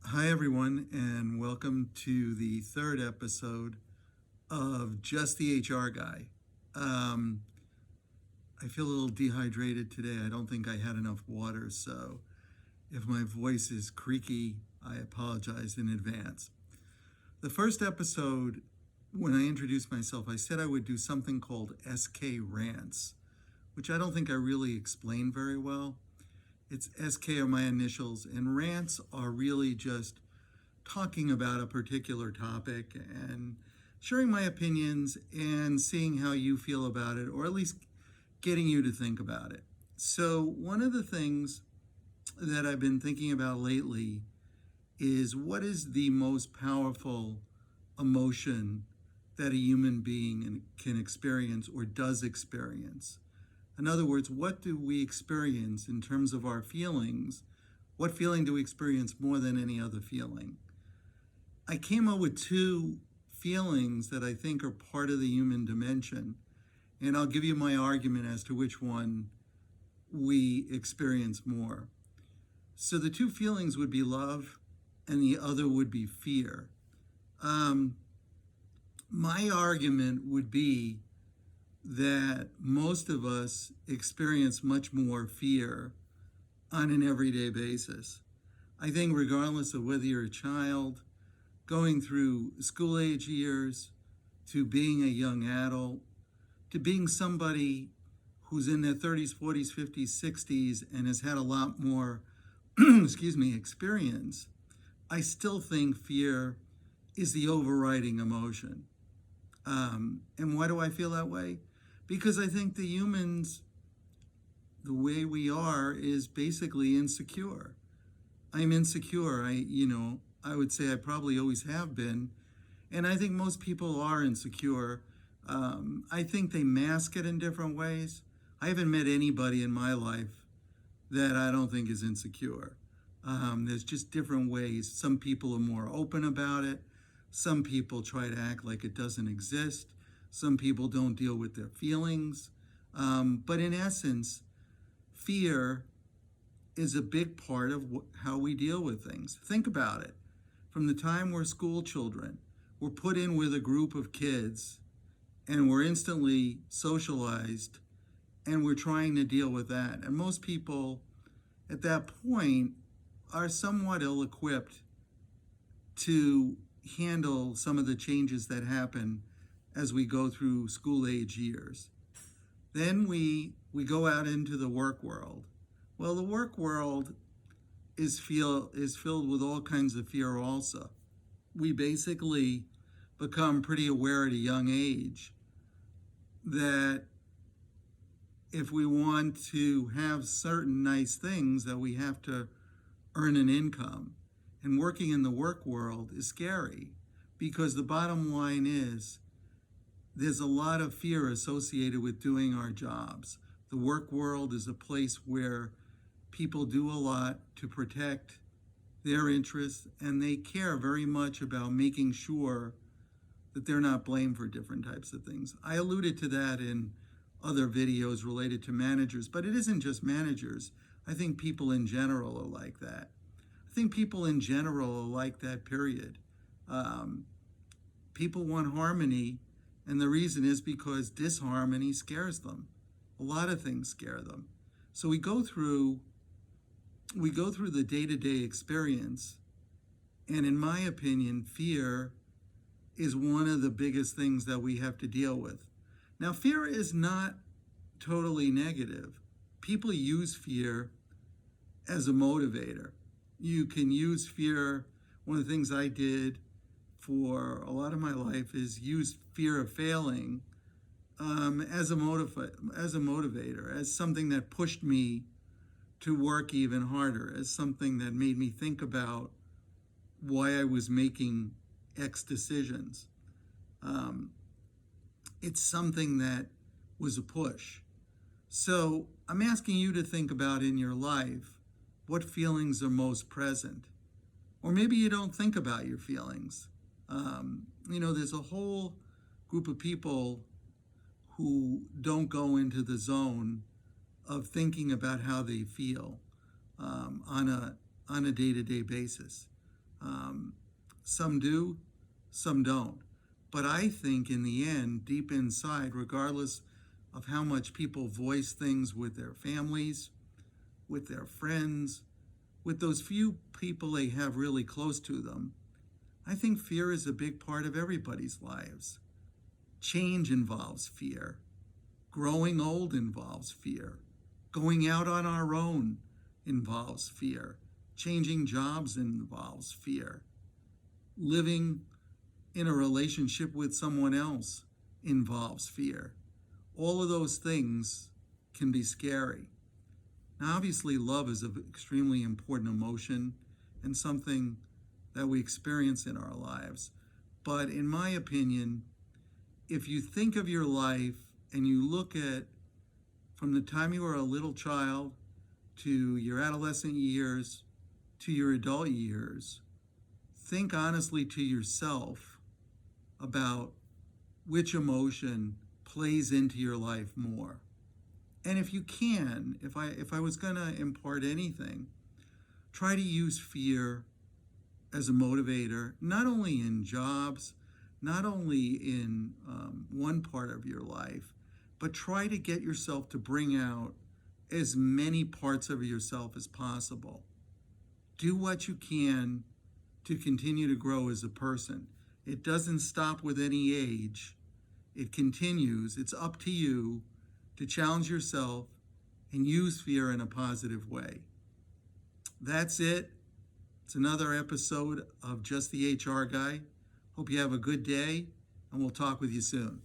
Hi, everyone, and welcome to the third episode of Just the HR Guy. Um, I feel a little dehydrated today. I don't think I had enough water, so if my voice is creaky, I apologize in advance. The first episode, when I introduced myself, I said I would do something called SK Rants, which I don't think I really explained very well. It's SK are my initials, and rants are really just talking about a particular topic and sharing my opinions and seeing how you feel about it, or at least getting you to think about it. So, one of the things that I've been thinking about lately is what is the most powerful emotion that a human being can experience or does experience? In other words, what do we experience in terms of our feelings? What feeling do we experience more than any other feeling? I came up with two feelings that I think are part of the human dimension, and I'll give you my argument as to which one we experience more. So the two feelings would be love, and the other would be fear. Um, my argument would be that most of us experience much more fear on an everyday basis. I think, regardless of whether you're a child, going through school age years, to being a young adult, to being somebody who's in their 30s, 40s, 50s, 60s, and has had a lot more, experience, I still think fear is the overriding emotion. And why do I feel that way? Because I think the humans, the way we are, is basically insecure. I'm insecure. I would say I probably always have been. And I think most people are insecure. I think they mask it in different ways. I haven't met anybody in my life that I don't think is insecure. There's just different ways. Some people are more open about it. Some people try to act like it doesn't exist. Some people don't deal with their feelings. But in essence, fear is a big part of how we deal with things. Think about it. From the time we're school children, we're put in with a group of kids and we're instantly socialized and we're trying to deal with that. And most people at that point are somewhat ill equipped to handle some of the changes that happen as we go through school age years. Then we go out into the work world. Well, the work world is filled with all kinds of fear also. We basically become pretty aware at a young age that if we want to have certain nice things, that we have to earn an income. And working in the work world is scary because the bottom line is there's a lot of fear associated with doing our jobs. The work world is a place where people do a lot to protect their interests, and they care very much about making sure that they're not blamed for different types of things. I alluded to that in other videos related to managers, but it isn't just managers. I think people in general are like that. I think people in general are like that, period. People want harmony, and the reason is because disharmony scares them. A lot of things scare them. So we go through the day-to-day experience, and in my opinion, fear is one of the biggest things that we have to deal with. Now, fear is not totally negative. People use fear as a motivator. You can use fear. One of the things I did for a lot of my life is use fear of failing as a motivator, as something that pushed me to work even harder, as something that made me think about why I was making X decisions. It's something that was a push. So I'm asking you to think about in your life what feelings are most present. Or maybe you don't think about your feelings. There's a whole group of people who don't go into the zone of thinking about how they feel on a day-to-day basis. Some do, some don't. But I think in the end, deep inside, regardless of how much people voice things with their families, with their friends, with those few people they have really close to them, I think fear is a big part of everybody's lives. Change involves fear. Growing old involves fear. Going out on our own involves fear. Changing jobs involves fear. Living in a relationship with someone else involves fear. All of those things can be scary. Now, obviously, love is an extremely important emotion and something that we experience in our lives. But in my opinion, if you think of your life and you look at from the time you were a little child to your adolescent years to your adult years, think honestly to yourself about which emotion plays into your life more. And if you can, if I was going to impart anything, try to use fear as a motivator, not only in jobs, not only in one part of your life, but try to get yourself to bring out as many parts of yourself as possible. Do what you can to continue to grow as a person. It doesn't stop with any age. It continues. It's up to you to challenge yourself and use fear in a positive way. That's it. It's another episode of Just the HR Guy. Hope you have a good day, and we'll talk with you soon.